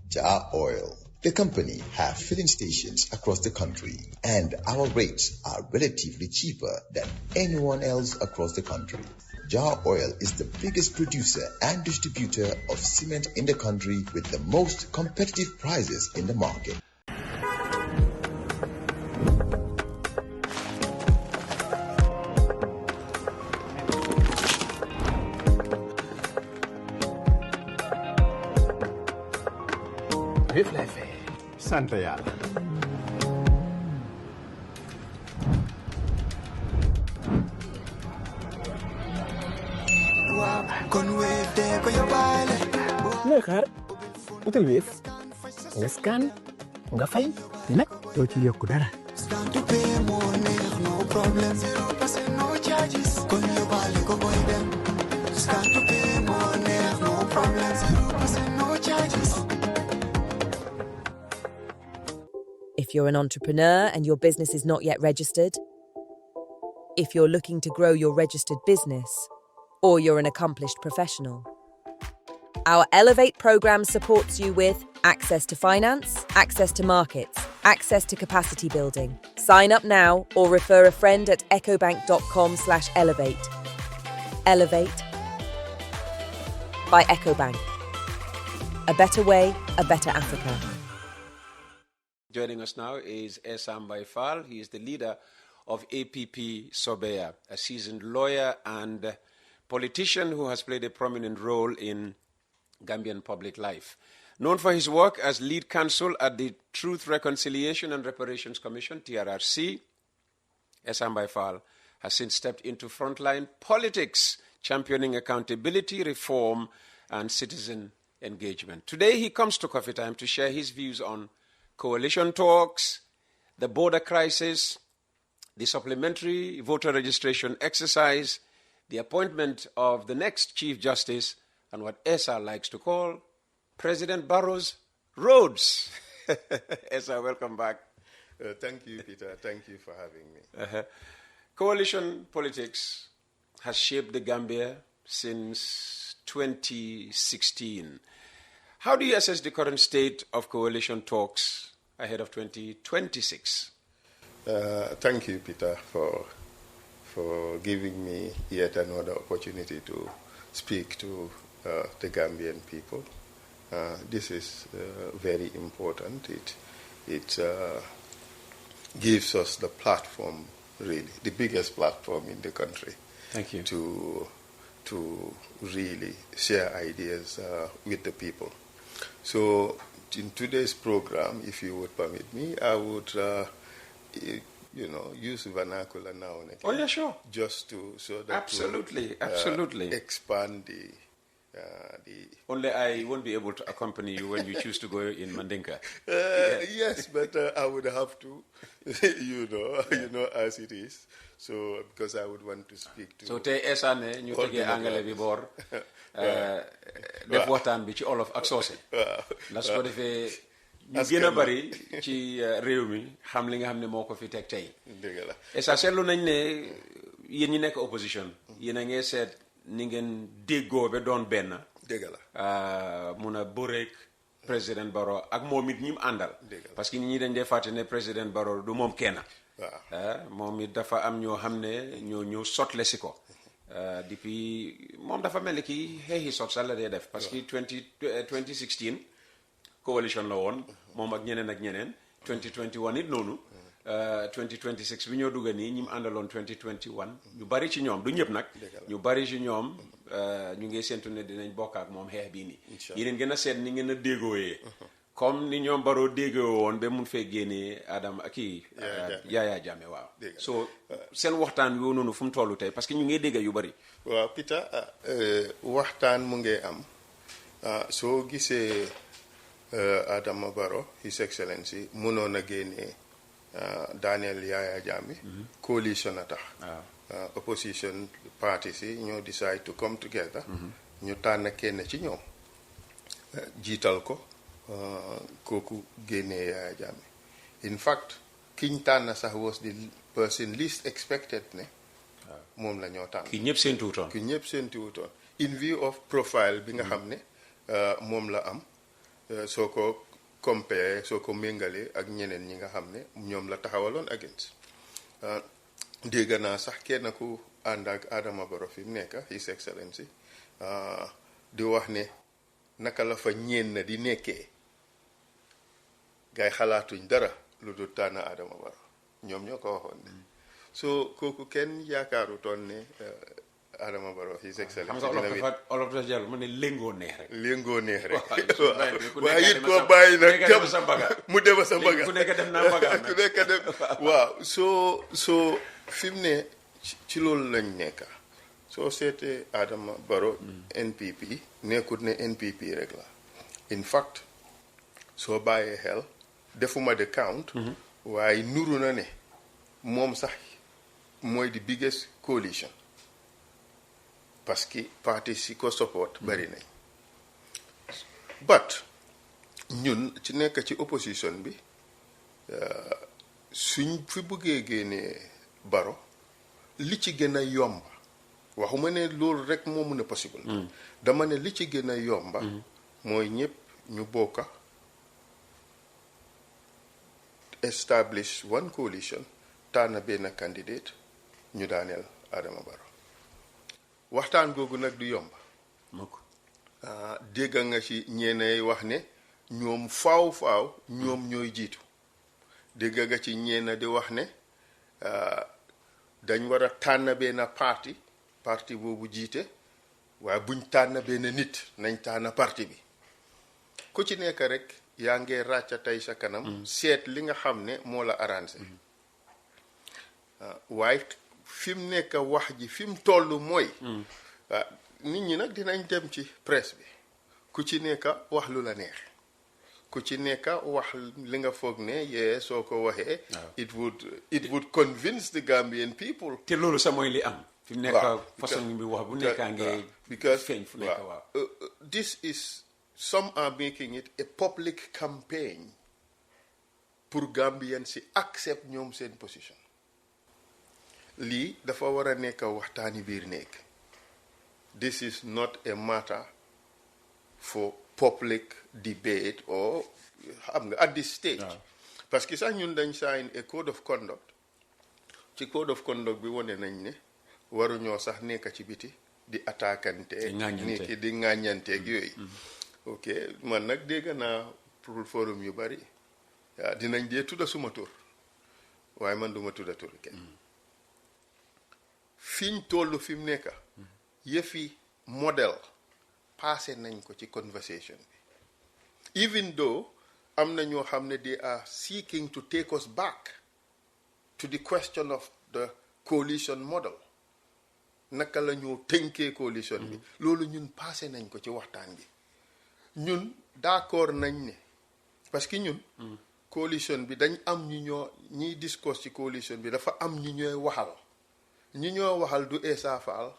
Jar Oil. The company have filling stations across the country, and our rates are relatively cheaper than anyone else across the country. Jar Oil is the biggest producer and distributor of cement in the country with the most competitive prices in the market. Sant Yàlla. looy xaar utal Wave nga scan nga fay te nag doo ci yokku dara. If you're an entrepreneur and your business is not yet registered, if you're looking to grow your registered business, or you're an accomplished professional, our Elevate program supports you with access to finance, access to markets, access to capacity building. Sign up now or refer a friend at ecobank.com/elevate. Elevate by EcoBank. A better way, a better Africa. Joining us now is Essa Faal. He is the leader of APP Sobeya, a seasoned lawyer and politician who has played a prominent role in Gambian public life. Known for his work as lead counsel at the Truth, Reconciliation and Reparations Commission, TRRC, Essa Faal has since stepped into frontline politics, championing accountability, reform, and citizen engagement. Today he comes to Coffee Time to share his views on coalition talks, the border crisis, the supplementary voter registration exercise, the appointment of the next Chief Justice, and what Essa likes to call President Barrow's roads. Essa, welcome back. Thank you, Peter. Thank you for having me. Coalition politics has shaped the Gambia since 2016. How do you assess the current state of coalition talks ahead of 2026? Thank you, Peter, for giving me yet another opportunity to speak to the Gambian people. This is very important. It gives us the platform, really, the biggest platform in the country. Thank you. To really share ideas with the people. So in today's program, if you would permit me, I would, use vernacular now and again. Oh, yeah, sure. Just to, so that absolutely. Expand the Only I won't be able to accompany you when you choose to go in Mandinka. Yes, but I would have to, as it is. So, because I would want to speak to... So, te Essa ne, ñu tege angale bi bor, def waxtaan bi ci olof ak soose. Ndax su ko defee ñu gën a bari ci réew mi xam li nga xam ne moo ko fi teg tey. Dëgg la. Essa seetlu nañ ne yéen ñi nekk opposition, yéen a ngee seet ni ngeen déggoo ba doon benn. Dëgg la. Mun a bëreek président Barrow ak moom it ñi mu àndal. Parce que nit ñi dañ dee fàtte ne président Barrow du moom kenn. moom it dafa am ñoo xam ne ñoo ñëw sotle si ko depuis moom dafa mel ni kii xeexi sot sax la dee def parce que 2016 coalition la woon moom ak ñeneen 2021 it noonu 2026 bi ñoo dugga nii ñi mu àndaloon 2021 ñu bari ci ñoom du ñëpp nag ñu bari ci ñoom ñu ngi séntu ne dinañ bokk ak moom xeex bii nii yéen gën a seet ni ngeen a déggooyee comme ni ñoom Barrow déggoo woon ba mun fee génnee Adama kii Yaya Jammeh waaw so seen waxtaan yoo noonu fu mu tollu tey parce que ñu ngi dégg yu bari waaw Peter waxtaan mu ngi am soo gisee Adama Barrow His Excellency mënoon a génnee Daniel Yaya Jammeh coalition a tax opposition parties yi ñoo decide to come together ñu tànn kenn ci ñoom jiital ko kooku génnee Yaya Jammeh in fact kiñ tànn sax was the person least expected ne moom la ñoo tànn ki ñëpp seen tuutoon in view of profile bi nga xam ne moom la am soo ko compare soo ko méngale ak ñeneen ñi nga xam ne ñoom la taxawaloon against dégg naa sax kenn ku ànd ak Adama Barrow fi mu nekk His Excellency di wax ne naka la fa ñeen na di nekkee gay xalaatuñ dara lu dul tànn Adama Barrow ñoom ñoo ko waxoon ne so kooku kenn yaakaaru toon ne Adama Barrow His Excellency olof dafa jàll mu ne léngoo neex rek waaye it koo bàyyi nag tam mu dema sa mbaga ku nekk def naa mbaga ku nekk def waaw soo fi mu ne ci loolu lañ nekka soo seetee Adama Barrow NPP nekkut ne NPP rek la in fact soo bàyyee xel defuma de count waaye nuru na ne moom sax mooy the biggest coalition parce que parti si ko support bari nañ but ñun ci nekk ci opposition bi suñ fi bëggee génnee Barrow li ci gën a yomba waxuma ne loolu rek moo mun a possible dama ne li ci gën a yomba mooy ñëpp ñu bokka establish one coalition tànn benn candidate ñu daaneel Adama Barrow waxtaan googu nag du yomba dégg nga ci ñeenay wax ne ñoom faaw ñoom ñooy jiitu dégg nga ci ñeena di wax ne dañ war a tànn benn parti boobu jiite waaye buñ tànn benn nit nañ tànn parti bi ku ci nekk rek yaa ngi ràcca tey sa kanam seet li nga xam ne moo la arrangé waaye fi mu nekk wax ji fi mu toll mooy nit ñi nag dinañ dem ci presse bi ku ci nekk wax lu la neex ku ci nekk wax li nga foog ne yee soo ko waxee it would convince the Gambian people te loolu sax mooy li am fi mu nekk façon bi wax bu nekkaa ngi feeñ fu nekk waaw this is some are making it a public campaign pour Gambian si accept ñoom seen position lii dafa war a nekk waxtaani biir nekk this is not a matter for public debate or xam nga at this stage parce que sax ñun dañ sign a code of conduct ci code of conduct bi wane nañ ne waruñoo sax nekk ci biti di attaquante ni ki di ŋàññanteeg yooyu ok man nag dégg naa pour forum yu bari dinañ dee tudda suma tur waaye man duma tudda tur kenn fiñ tollu fi mu nekk yëfi modèle passé nañ ko ci conversation bi even though am na ñoo xam ne they are seeking to take us back to the question of the coalition model naka la ñoo tënkee coalition bi loolu ñun passé nañ ko ci waxtaan bi ñun d'accord nañ ne parce que ñun coalition bi dañ am ñiy discuss ci coalition bi dafa am ñi ñooy waxal ñi ñoo waxal du Essa Faal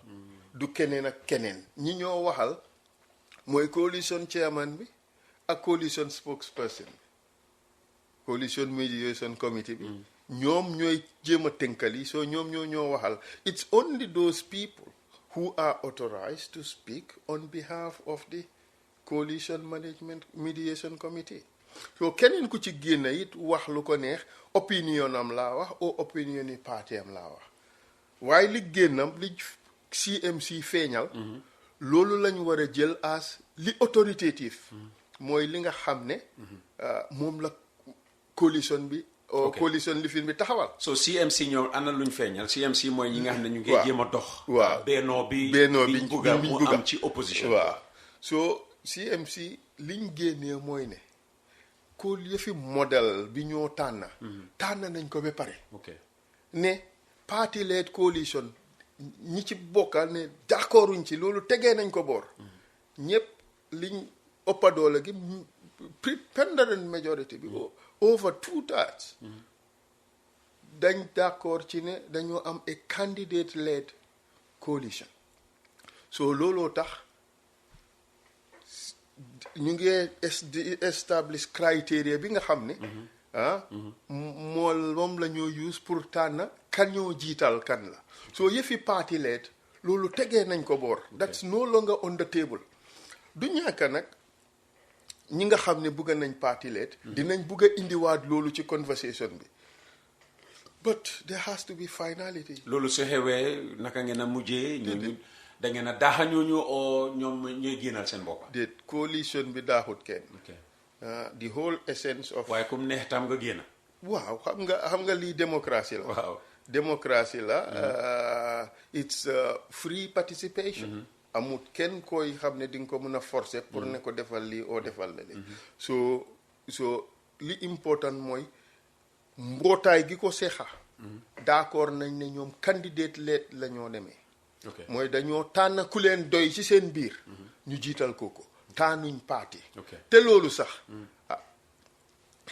du keneen ak keneen ñi ñoo waxal mooy coalition chairman bi ak coalition spokesperson bi coalition mediation committee bi ñoom ñooy jéem a tënkali so ñoom ñoo waxal it's only those people who are authorized to speak on behalf of the coalition management mediation committee so keneen ku ci génn it wax lu ko neex opinion am laa wax o opinion yi parti am laa wax waaye li génnam li CMC feeñal loolu lañ war a jël as li autoritatif mooy li nga xam ne moom la coalition bi coalition lifin bi taxawal so CMC ñoom ana luñ feeñal CMC mooy ñi nga xam ne ñu ngi jéem a dox bennoo bi bugga mu am ci opposition waaw so CMC liñ génnee mooy ne ko yëfi modèle bi ñoo tànn nañ ko ba pare ne party led coalition ñi ci bokkal ne d'accorduñ ci loolu tegee nañ ko boor ñëpp liñ ëppa doole gi preponderant majority bi over 2/3 dañ d'accord ci ne dañoo am a candidate led coalition so looloo tax ñu ngi establish criteria bi nga xam ne moom la ñoo use pour tànn kan ñoo jiital kan la so yëfi party led loolu tegee nañ ko boor that's no longer on the table du ñàkk nag ñi nga xam ne bugga nañ party led dinañ bugg a indiwaat loolu ci conversation bi but there has to be finality. loolu su xewee naka ngeen a mujjee ñooñu da ngeen a daaxa ñooñu o ñoom ñooy génnal seen bopp. déet coalition bi daaxut kenn. The whole essence of. waaye comme neex tam nga génn. waaw xam nga lii démocratie la. waaw démocratie la. It's free participation. amut kenn koy xam ne di nga ko mën a forcer. pour ne ko defal lii oo defal la lii. so li important mooy mbootaay gi ko seexa. d'accord nañ ne ñoom candidate leet la ñoo demee. mooy dañoo tànn ku leen doy ci seen biir. ñu jiital ko tànnuñ parti. te loolu sax.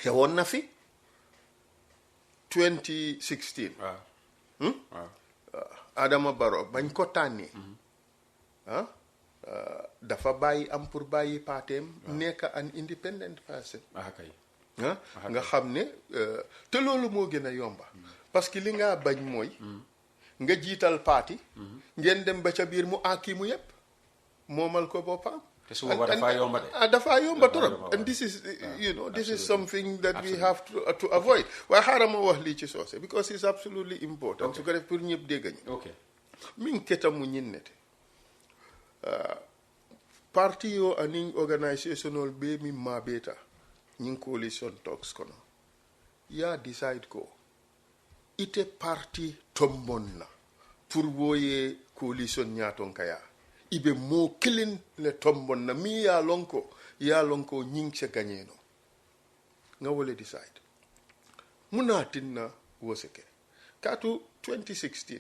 xewoon na fi 2016. waaw. Adama Barrow bañ ko tànnee. dafa bàyyi am pour bàyyi parteem nekk an independent person. nga xam ne te loolu moo gën a yomba. parce que li nga bañ mooy. nga jiital parti. ngeen dem ba ca biir mu àkki mu yépp moomal ko boppam. te su boobaa dafaa yomba de. dafaa yomba trop. and this is this is something that we have to avoid. waaye xaaral ma wax lii ci soose because it's absolutely important. su ko def pour ñëpp dégg ñu. min ketamu ñinnete parti yo aning organizational be min ma beta ñing coalition talks kono ya decide ko ite parti tombon na pour woye coalition ñaton kaya ibe mo kilin le tombon na mi ya lonko ñing se gagneno nga wole decide munatin na woseke katu 2016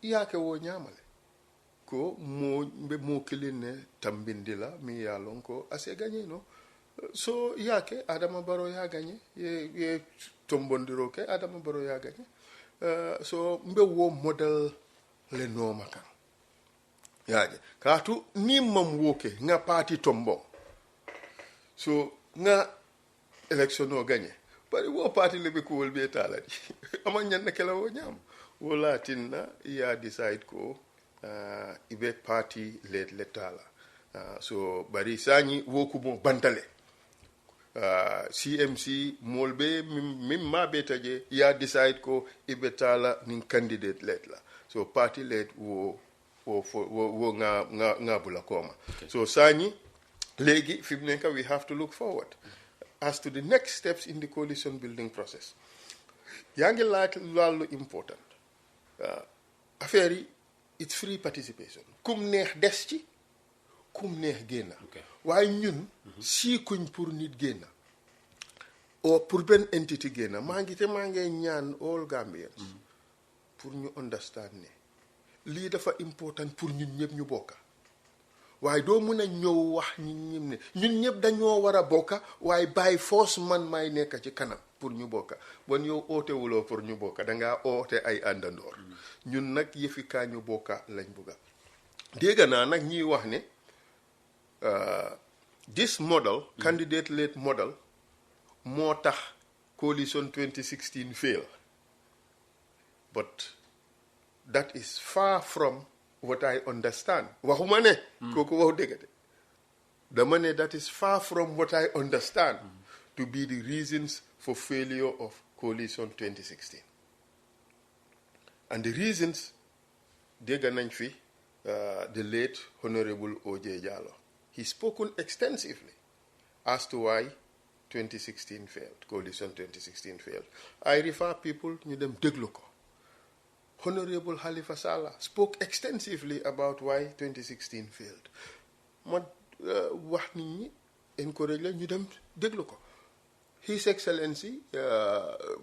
yake wo ñamale ko mo kilin tambindi la mi ya lonko ase gagneno so yake Adama Barrow ya gagné ye tombondiro ke Adama Barrow ya gagné so mbe wo model le noma kan yaje katu ni mam woke nga parti tombo so nga election o gagné bari wo parti le be ko wol be taladi amanyan na kala wo nyam wala tinna ya decide ko ibe party led letala so bari sani woku mo bantale CMC molbe mim ma betaje ya decide ko ibe tala nin candidate let la so party led wo nga bula koma. So sani legi fimneka we have to look forward as to the next steps in the coalition building process. Yangi lalu important affaire it's free participation kum neex des ci kum neex génna waaye ñun siikuñ pour nit génna o pour benn entité génna maa ngi ñaan all Gambians pour ñu understand ne lii dafa important pour ñun ñëpp ñu bokka waaye doo mën a ñëw wax ñun ñëpp dañoo war a bokka waaye by force man may nekk ci kanam pour ñu bokka bon yow ootewuloo pour ñu bokka dangaa oote ay àndandoor ñun nag yëfi kaa ñu bokka lañ bugga dégg naa nag ñiy wax ne this model candidate led model moo tax coalition 2016 fail but that is far from what I understand waxuma ne kooku wax dëgg de dama ne that is far from what I understand to be the reasons for failure of coalition 2016 and the reasons dégg nañ fi the late Honorable O.J. Jallow. He's spoken extensively as to why 2016 failed, coalition 2016 failed. I refer people to them déglu ko. Honorable Halifa Sallah spoke extensively about why 2016 failed. Ma wax nit ñi encourage la ñu dem déglu ko. His Excellency,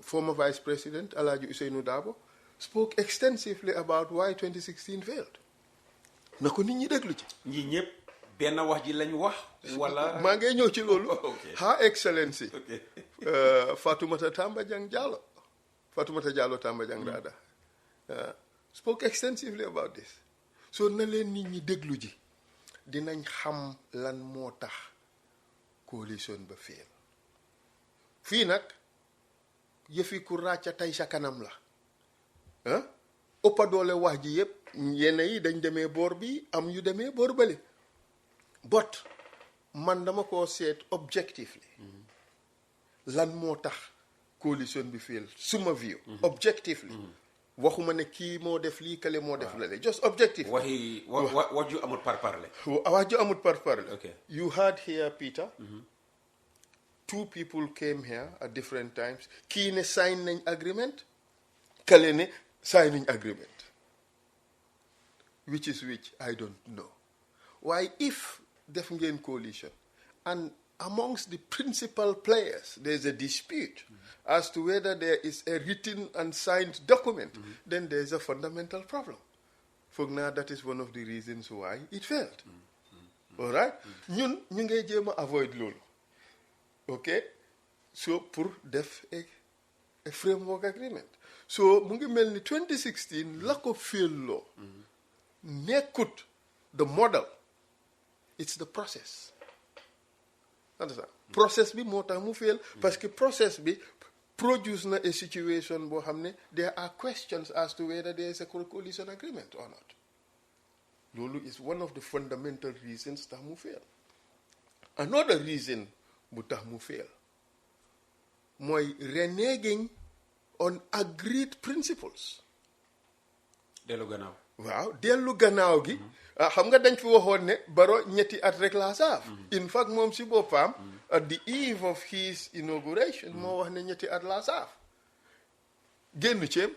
former Vice President Alhaji Ousainou Darboe, spoke extensively about why 2016 failed. Na ko nit ñi déglu ci. ñi ñëpp benn wax ji lañ wax wala maa ngi ñëw ci loolu. Her Excellency Fatoumata Jallow Tambajang Rada spoke extensively about this. So na leen nit ñi déglu ji dinañ xam lan moo tax coalition ba fail. Fii nag yëfi ku ràcca tey sa kanam la ëppa doole wax ji yëpp yenn yi dañ demee boor bi am yu demee boor bële but man dama koo seet objectively lan moo tax coalition bi fail suma view objectively waxuma ne kii moo def lii kale moo def lale just objective wax ju amul par parle wax ju amul par parle Okay. you had here Peter two people came here at different times kii ne sign nañ agreement kale ne signing agreement which is which I don't know why if def ngeen coalition and amongst the principal players there's a dispute as to whether there is a written and signed document then there's a fundamental problem foog naa that is one of the reasons why it failed all right ñun ñu ngay jéem a avoid loolu okay so pour def a framework agreement so mu ngi mel ni 2016 la ko fail loo nekkut the model it's the process understand process bi moo tax mu fail parce que process bi produce na a situation boo xam ne there are questions as to whether there is a coalition agreement or not loolu is one of the fundamental reasons tax mu fail another reason bu tax mu fail mooy reneging on agreed principles dellu gannaaw waaw dellu gannaaw gi xam nga dañ fi waxoon ne Barrow ñetti at rek laa saaf in fact moom si boppam at the eve of his inauguration moo wax ne ñetti at laa saaf génn ceeb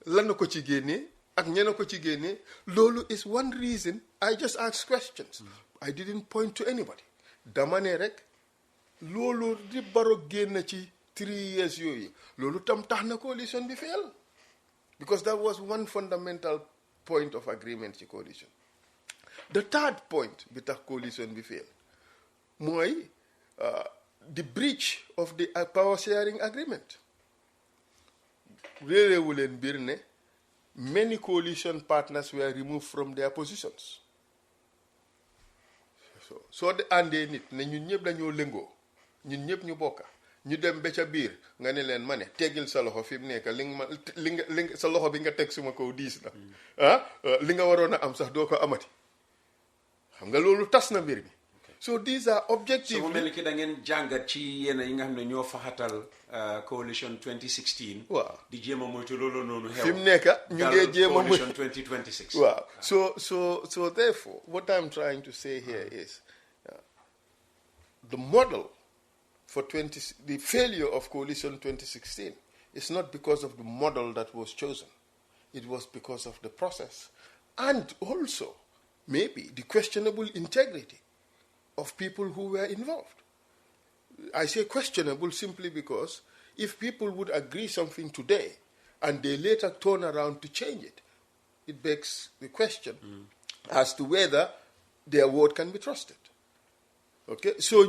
lan na ko ci génnee ak ñena ko ci génnee loolu is one reason I just ask questions I didn't point to anybody dama ne rek loolu di Barrow génn ci 3 years yooyu loolu tam tax na coalition bi fail because that was one fundamental point of agreement ci coalition the third point bi tax coalition bi fail mooy the breach of the power sharing agreement réeréewu leen mbir ne many coalition partners were removed from their positions soo de àndee nit ne ñun ñëpp dañoo lëngoo ñun ñëpp ñu bokka ñu dem ba ca biir nga ne leen ma ne teggil sa loxo fi mu nekk li nga sa loxo bi nga teg suma kaw diis na li nga waroon a am sax doo ko amati xam nga loolu tas na mbir mi so these are objectives. so mu mel ni ki da ngeen jàngat ci yenn yi nga xam ne ñoo faxatal coalition 2016. waaw di jéem a moytu loolu noonu xew. fi mu nekk ñu ngi jéem a coalition 2026. waaw so therefore what I'm trying to say here is the model for the failure of coalition 2016 is not because of the model that was chosen. It was because of the process and also maybe the questionable integrity of people who were involved. I say questionable simply because if people would agree something today and they later turn around to change it, it begs the question as to whether their word can be trusted. Okay, so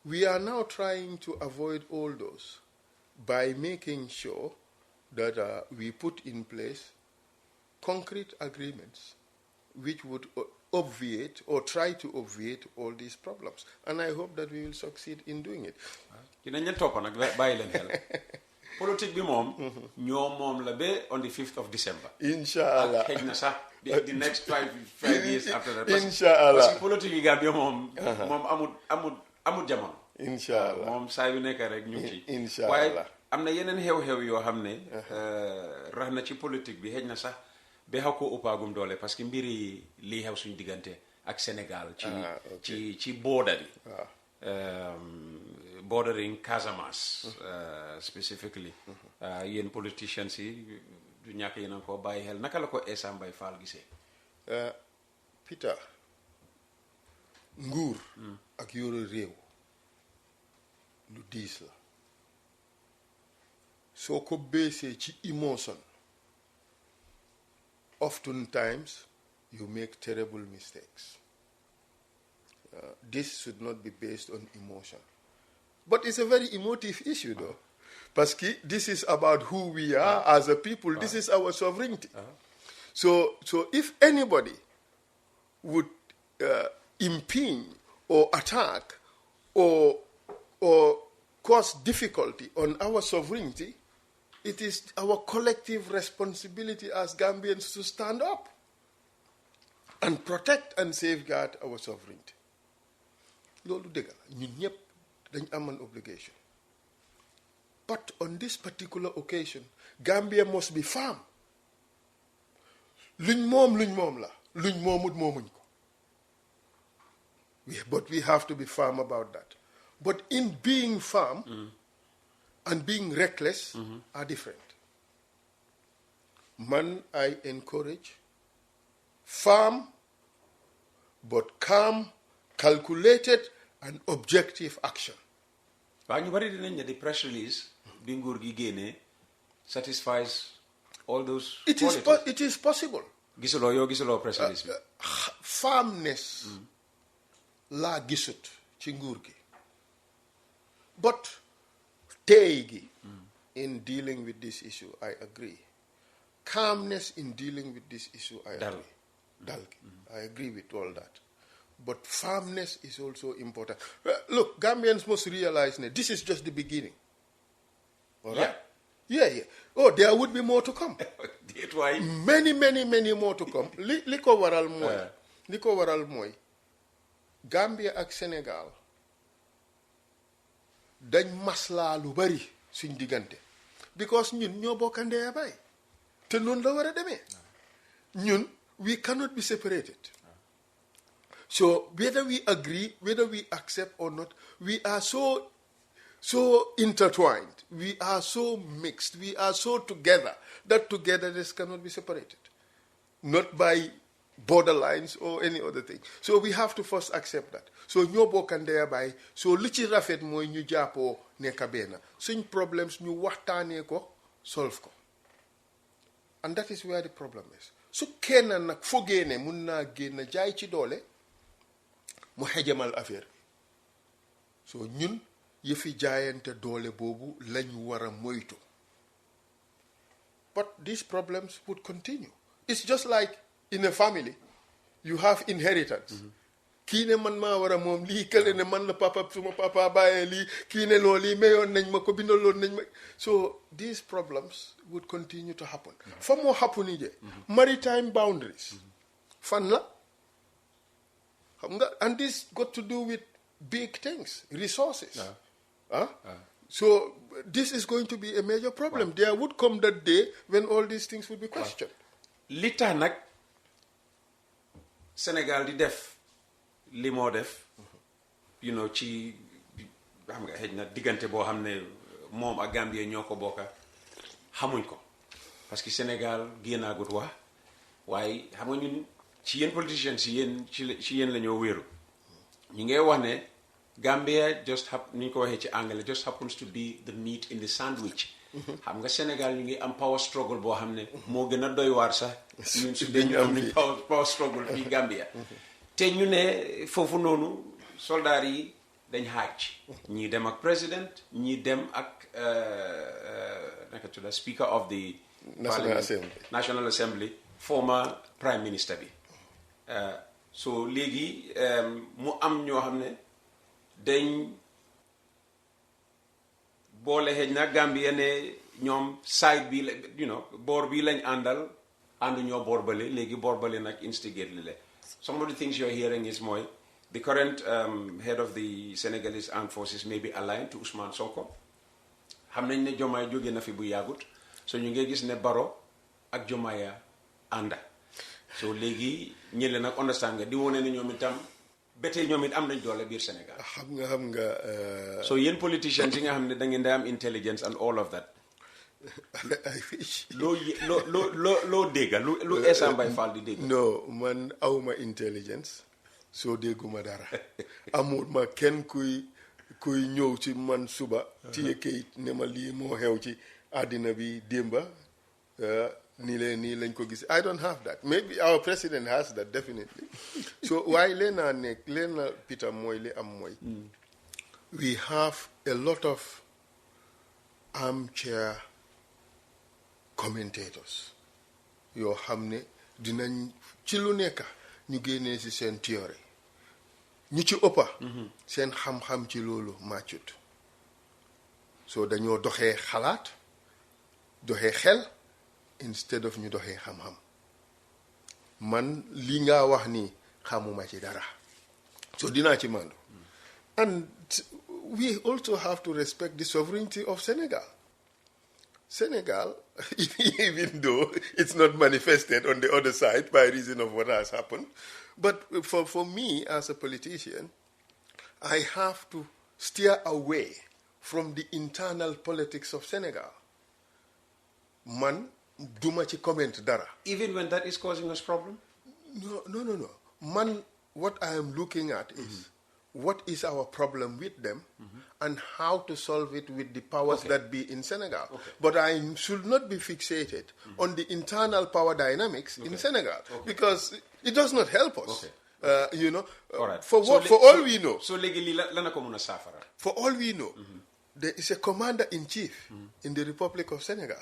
we are now trying to avoid all those by making sure that we put in place concrete agreements which would obviate or try to obviate all these problems. And I hope that we will succeed in doing it. dinañ leen topp nag bàyyi leen xel politique bi moom ñoo moom la ba on the 5th of December. Inshallah. xëj na sax the next five years after that. Inshallah. parce que politique yi Gambia moom amul jamono. Inshallah. moom saa yu nekk rek ñu ngi ci. Inshallah. waaye am na yeneen xew-xew yoo xam ne rax na ci politique bi xëj na sax ba xaw ko ëppaagum doole parce que mbiri lii xew suñu diggante ak Sénégal ci border yi bordering Casamance specifically yéen politicians yi du ñàkk yéen a ko bàyyi xel naka la ko Essa Mbye Faal gisee. Peter nguur ak yore réew lu diis la soo ko beesee ci emotion oftentimes you make terrible mistakes. This should not be based on emotion. But it's a very emotive issue though. Because this is about who we are as a people. This is our sovereignty. So if anybody would impinge or attack or cause difficulty on our sovereignty, it is our collective responsibility as Gambians to stand up and protect and safeguard our sovereignty. loolu dëgg la ñun ñëpp dañ amoon obligation but on this particular occasion Gambia must be firm luñ moom la luñ moomut moomuñ ko but we have to be firm about that but in being firm and being reckless are different man I encourage firm but calm calculated and objective action. waaw ñu bari dinañ ne the press release bi nguur gi génnee satisfies all those qualities. It is possible. gisuloo press release bi. Firmness laa gisut ci nguur gi but tey gi in dealing with this issue I agree. Calmness in dealing with this issue I agree. Dal gi I agree with all that. But firmness is also important. Look, Gambians must realize that this is just the beginning. All right? Yeah. Oh, there would be more to come. Many more to come. Li ko waral mooy Gambia ak Senegal dañ maslaa lu bari suñ diggante because ñun ñoo bokk ndey a baay te noonu la war a demee ñun we cannot be separated. So whether we agree, whether we accept or not, we are so intertwined, we are so mixed, we are so together, that togetherness cannot be separated. Not by borderlines or any other thing. So we have to first accept that. So ñoo bokk thereby, so li ci rafet mooy ñu jàppoo nekk benn suñ problems ñu waxtaanee ko solve ko. And that is where the problem is. So kenn nag fogee ne mun naa génn jaay ci doole mu xejamal affaire bi so ñun yëfi jaayante doole boobu lañ war a moytu but these problems would continue. It's just like in a family you have inheritance kii ne man maa war a moom lii kële ne man la suma papa bàyyee lii kii ne loolu lii mayoon nañ ma ko bindaloon nañ ma so these problems would continue to happen fa moo happen yi je maritime boundaries fan la and this got to do with big things, resources. So this is going to be a major problem. There would come that day when all these things would be questioned. Li tax nag Sénégal di def li moo def ci xam nga xëj na diggante boo xam ne moom ak Gambie ñoo ko bokka xamuñ ko parce que Sénégal génnaagut wax waaye xam nga ñun ci yéen politicians ci yéen la ñoo wéeru ñu ngi wax ne Gambia ni ñu ko waxee ci anglais just happens to be the meat in the sandwich. xam nga Sénégal ñu ngi am power struggle boo xam ne moo gën a doy waar sax ñun su dee ñu am nañ power struggle fii Gambia te ñu ne foofu noonu soldats yi dañ xaaj ñii dem ak président ñii dem ak naka tudda speaker of the National Assembly former prime minister bi so léegi mu am ñoo xam ne dañ boole xëj na Gambia ne ñoom side bi la boor bi lañ àndu ñoo boor bale léegi boor bale nag instigate li le some of the things you're hearing is mooy the current head of the Senegalese armed forces may be aligned to Ousmane Sonko xam nañ ne Jomaay jóge na fi bu yàggut so ñu ngi gis ne Barrow ak Jomaaya ànda so léegi ñële nag understand nga di wone ne ñoom itam betee ñoom it am nañ doole biir Sénégal xam nga so yéen politicians yi nga xam ne da ngeen day am intelligence and all of that loo dégga lu Essa Mbye Faal di dégga non man awma intelligence soo dégguma dara amul ma kenn kuy ñëw ci man suba téye kayit ne ma lii moo xew ci àddina bi démba nii lañ ko gis I don't have that maybe our president has that definitely so waaye leen Peter mooy li am mooy we have a lot of armchair commentators yoo xam ne dinañ ci lu nekk ñu génnee ci seen théorie ñu ci ëppa seen xam-xam ci loolu màccut so dañoo doxee xalaat doxee xel instead of ñu doxee xam-xam man li nga wax ni xamuma ci dara so dinaa ci mandu And we also have to respect the sovereignty of Senegal. Senegal, even though it's not manifested on the other side by reason of what has happened, but for me as a politician, I have to steer away from the internal politics of Senegal. Man, duma ci comment dara. Even when that is causing us problem? No. Man, what I am looking at is what is our problem with them and how to solve it with the powers that be in Senegal. But I should not be fixated on the internal power dynamics in Senegal because it does not help us. All right. For all we know, there is a commander-in-chief in the Republic of Senegal.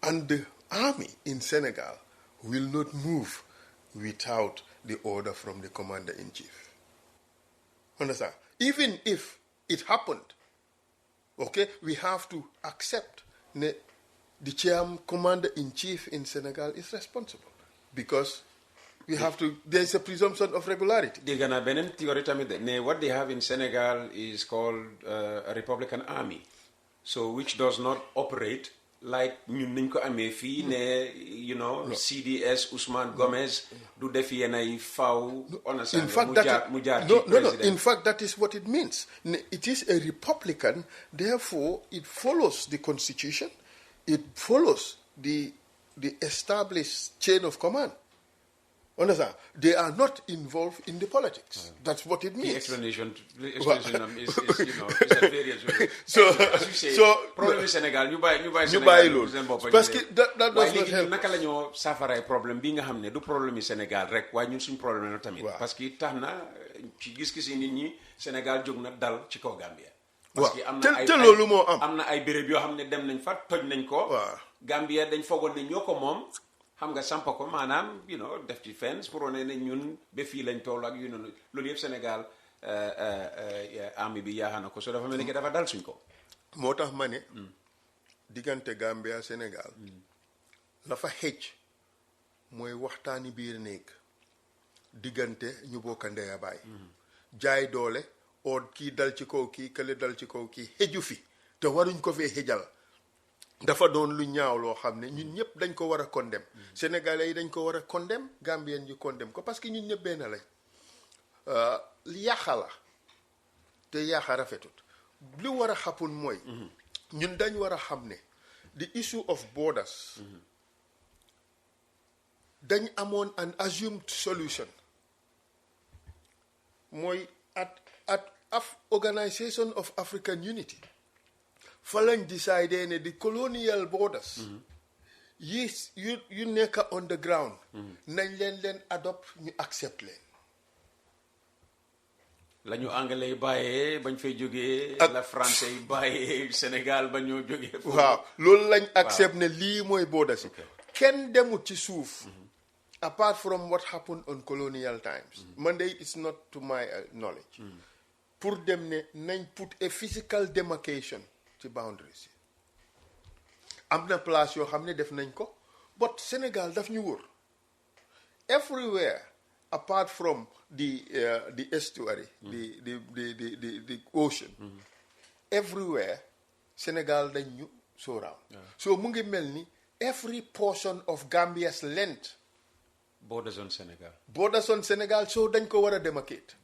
And the army in Senegal will not move without the order from the commander-in-chief. Understand? Even if it happened, we have to accept the commander-in-chief in Senegal is responsible because we have to. There is a presumption of regularity. What they have in Senegal is called a Republican army, so which does not operate like ñun niñ ko amé fi ne CDS Ousmane Gomez do defi yenay Faal in fact that is what it means. It is a republican, therefore it follows the constitution, it follows the established chain of command. Understand? They are not involved in the politics. That's what it means. The explanation is at various ways. So, as you say, problem Sénégal, ñu bàyyi loolu. Parce que that does not help. Naka la ñoo saafaraay problème bi nga xam ne du problème yi Sénégal rek waaye ñun suñu problème la tamit. Parce que tax na ci gis-gis nit ñi Sénégal jóg na dal ci kaw Gambia. Parce que am na ay béréb yoo xam ne dem nañ fa toj nañ ko. Gambia dañ foogoon ne ñoo ko moom. Xam nga sampa ko maanaam def ci fence pour wane ne ñun ba fii lañ toll ak loolu yëpp Sénégal armée bi yaaxana ko so dafa mel ni dafa dal suñ ko. moo tax ma ne diggante Gambia Sénégal la fa xëcc mooy waxtaani biir néeg diggante ñu bokk ndey a baay jaay doole oo kii dal ci kaw kii kële dal ci kaw kii xëju fi te waruñ ko fee xëjal. dafa doon lu ñaaw loo xam ne ñun ñëpp dañ ko war a condamner sénégalais yi dañ ko war a condamner gambien ñu condamner ko parce que ñun ñëpp benn lañ yàqa la te yàqa rafetut li war a xappun mooy ñun dañ war a xam ne the issue of borders dañ amoon an assumed solution mooy at Organisation of African Unity fa lañ décidé ne the colonial borders yu nekk on the ground nañ leen adopt ñu accept leen la ñu anglais yi bàyyee bañ fay jógee la français yi bàyyee Sénégal ba ñoo jógee waaw loolu lañ accept ne lii mooy borders yi kenn demut ci suuf apart from what happened on colonial times Monday it's not to my knowledge pour dem ne nañ put a physical demarcation ci boundaries yi am na place yoo xam ne def nañ ko but Sénégal daf ñu wër everywhere apart from the estuary the ocean everywhere Sénégal dañ ñu surround so mu ngi mel ni every portion of Gambia's length borders on Senegal so dañ ko war a demarcate.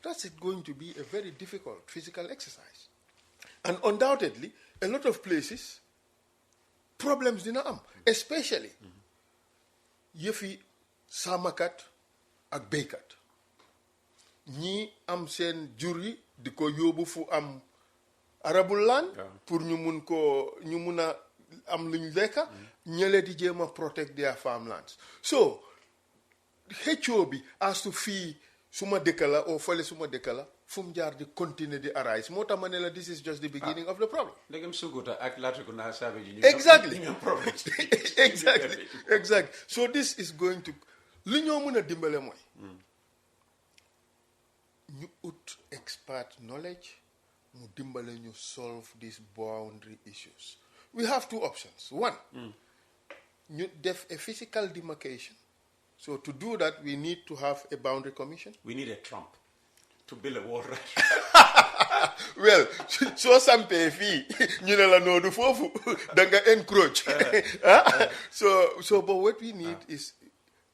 That's going to be a very difficult physical exercise. And undoubtedly, a lot of places, problems dina am, especially yëfi sàmmkat ak béykat ñii am seen jur yi di ko yóbbu fu am arable land pour ñu mun a am lu ñu lekka ñële di jéem a protect their farmlands. So xëccoo bi as to fii suma dëkk la o fële suma dëkk la fu mu jaar di continuer di arise moo tax ma ne la this is just the beginning of the problem. Ndegem Suguta ak Latrikunda Savage exactly problem. exactly so this is going to li ñoo mën a dimbale mooy ñu ut expert knowledge mu dimbale ñu solve these boundary issues. We have two options. One, ñu def a physical demarcation. So to do that, we need to have a boundary commission. We need a Trump to build a wall right. well soo sampee fii ñu ne la noodu foofu da nga encroach so but what we need is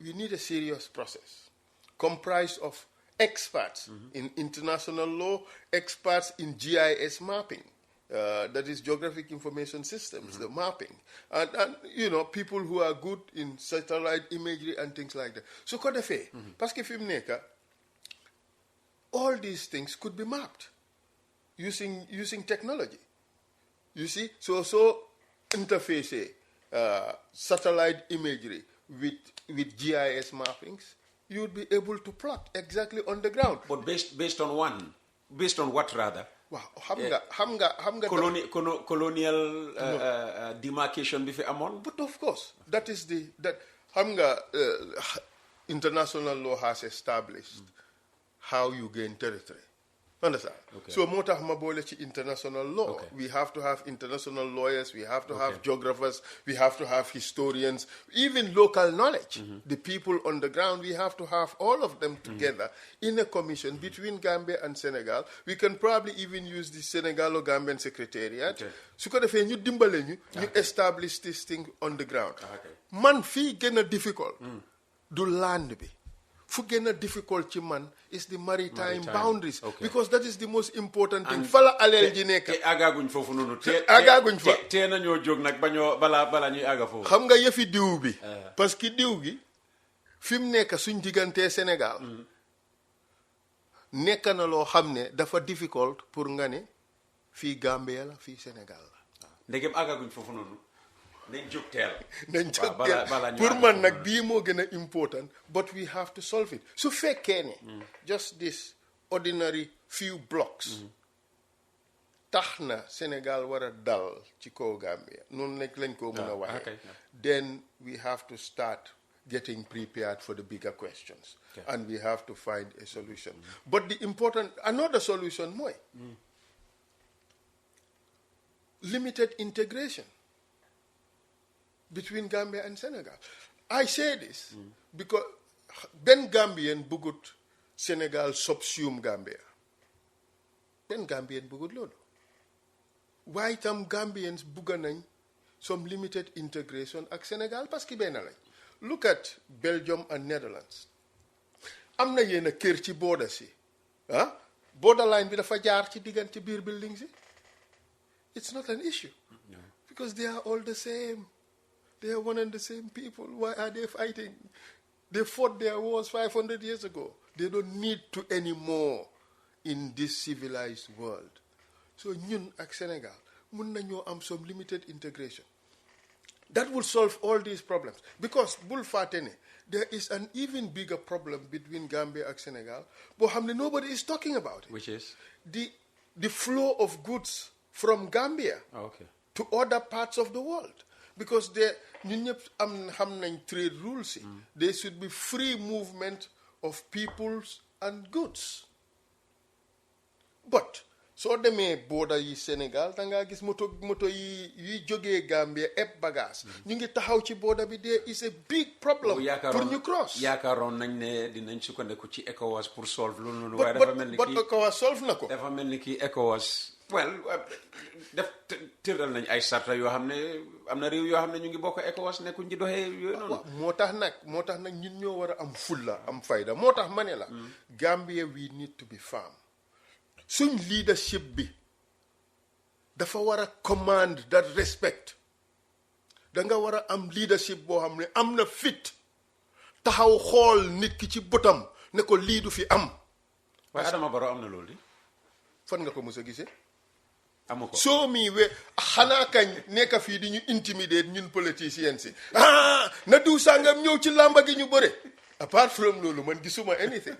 we need a serious process comprised of experts in international law, experts in GIS mapping, that is Geographic Information Systems, the mapping, and you know, people who are good in satellite imagery and things like that. So ko defee parce que fi mu nekk all these things could be mapped using technology. You see, so interface satellite imagery with GIS mappings, you would be able to plot exactly on the ground. But based on what rather? Wow, xam nga colonial demarcation bi fi amoon. But of course, that xam nga international law has established how you gain territory. Understand? Okay. So moo tax ma boole ci international law. Okay. We have to have international lawyers, we have to have geographers, we have to have historians, even local knowledge. The people on the ground, we have to have all of them together in a commission between Gambia and Senegal. We can probably even use the Senegalo-Gambian Secretariat. Su ko defee ñu dimbale ñu establish this thing on the ground. Man fii gën a difficult du land bi. Fu gën a difficult ci man is the maritime boundaries. Because that is the most important thing. Fala aleel ji nekk. te agaguñ foofu noonu. agaguñ fa. te nañoo jóg nag bala ñuy aga foofu. xam nga yëfi diw bi. parce que diw gi fi mu nekk suñ diggantee Sénégal. nekk na loo xam ne dafa difficult pour nga ne fii Gambia la fii Sénégal la. ndegem agaguñ foofu noonu. nañ jóg teel. pour man nag bii moo gën a important but we have to solve it su fekkee ne just this ordinary few blocks tax na Sénégal war a dal ci kaw Gambia noonu nekk lañ ko mën a waxee then we have to start getting prepared for the bigger questions and we have to find a solution but another solution mooy limited integration between Gambia and Senegal. I say this because Ben Gambian bugut Senegal subsume Gambia. Ben Gambian bugut lolo. Why tam Gambians buga nañ some limited integration ak Senegal parce que benn lañ. Look at Belgium and Netherlands. Am na yenn kër ci border si. Borderline bi dafa jaar ci diggante biir building si. It's not an issue. No. Because they are all the same. They are one and the same people. Why are they fighting? They fought their wars 500 years ago. They don't need to anymore in this civilized world. So ñun ak Senegal mun nañoo am some limited integration. That will solve all these problems. Because bul fàtte ne there is an even bigger problem between Gambia and Senegal, but nobody is talking about it. Which is? The flow of goods from Gambia to other parts of the world. Because ñun ñëpp xam nañ trade rules yi. There should be free movement of peoples and goods. But soo demee border yi Sénégal da ngaa gis moto yi jógee Gambia eb bagage. ñu ngi taxaw ci border bi there is a big problem pour ñu cross. yaakaaroon nañ ne dinañ sukkandiku ci ECOWAS pour solve loolu noonu. waaye dafa mel ni kii ECOWAS solve na ko. dafa mel ni kii ECOWAS. well def tëral nañ ay sarta yoo xam ne am na réew yoo xam ne ñu ngi bokk ECOWAS nekkuñ ci doxee yooyu noonu. moo tax nag ñun ñoo war a am fulla am fayda moo tax ma ne la. Gambia we need to be firm. suñ leadership bi dafa war a command that respect da nga war a am leadership boo xam ne am na fit taxaw xool nit ki ci bëtam ne ko lii du fi am. waaye Adama Barrow am na loolu di. fan nga ko mos a gisee. amu ko soo mii xanaa kañ nekk fii di ñu intimider ñun politiciens si na diw sàngam ñëw ci làmba gi ñu bëre apart from loolu man gisuma anything.